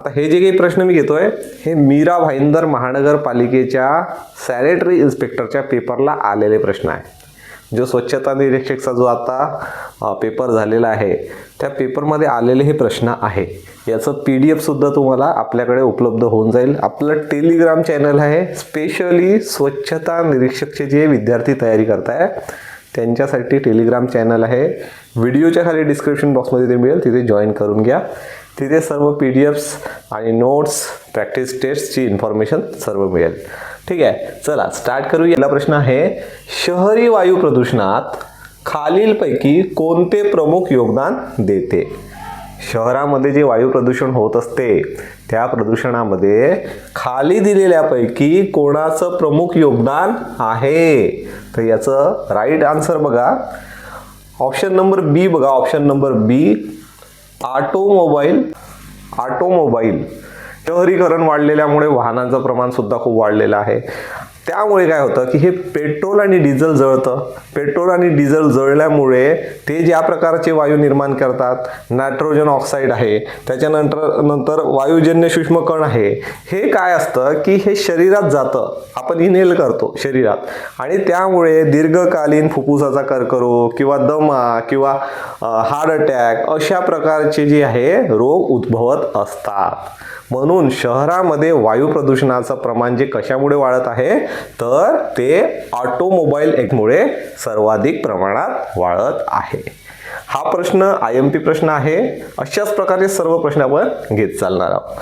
आता हे जे काही प्रश्न मी घेतोय हे मीरा भाईंदर महानगरपालिकेच्या सॅनिटरी इन्स्पेक्टरच्या पेपरला आलेले प्रश्न आहे। जो स्वच्छता निरीक्षकचा जो आता पेपर झालेला आहे त्या पेपरमध्ये आलेले हे प्रश्न आहे। याचं PDF सुद्धा तुम्हाला आपल्याकडे उपलब्ध होऊन जाईल। आपलं टेलिग्राम चॅनल आहे स्पेशली स्वच्छता निरीक्षकचे जे विद्यार्थी तयारी करताय त्यांच्यासाठी टेलिग्राम चॅनल आहे। व्हिडिओच्या खाली डिस्क्रिप्शन बॉक्समध्ये ते मिळेल, तिथे जॉईन करून घ्या। तिथे सर्व PDFs आणि नोट्स, प्रॅक्टिस टेस्टची इन्फॉर्मेशन सर्व मिळेल। ठीक आहे, चला स्टार्ट करूया। पहिला प्रश्न आहे, शहरी वायू प्रदूषणात खालीलपैकी कोणते प्रमुख योगदान देते? शहरामध्ये जे वायू प्रदूषण होत असते त्या प्रदूषणामध्ये खाली दिलेल्यापैकी कोणाचं प्रमुख योगदान आहे? तर याचं राईट आन्सर बघा, ऑप्शन नंबर बी बघा, ऑप्शन नंबर बी ऑटोमोबाईल। शहरीकरण वाढलेल्यामुळे वाहनांचं प्रमाण सुद्धा खूप वाढलेलं आहे। त्यामुळे काय होतं की हे पेट्रोल आणि डिझेल जळतं। पेट्रोल आणि डिझेल जळल्यामुळे ते ज्या प्रकारचे वायू निर्माण करतात, नायट्रोजन ऑक्साईड आहे, त्याच्यानंतर वायुजन्य सूक्ष्मकण आहे, हे काय असतं की हे शरीरात जातं, आपण इनहेल करतो शरीरात आणि त्यामुळे दीर्घकालीन फुफ्फुसाचा कर्करोग किंवा दमा किंवा हार्ट अटॅक अशा प्रकारचे जे आहे रोग उद्भवत असतात। म्हणून शहरामध्ये वायू प्रदूषणाचं प्रमाण जे कशामुळे वाढत आहे तर ते ऑटोमोबाईल मुळे सर्वाधिक प्रमाणात वाढत आहे। हा प्रश्न IMP प्रश्न आहे। अशाच प्रकारे सर्व प्रश्न आपण घेत चालणार आहोत।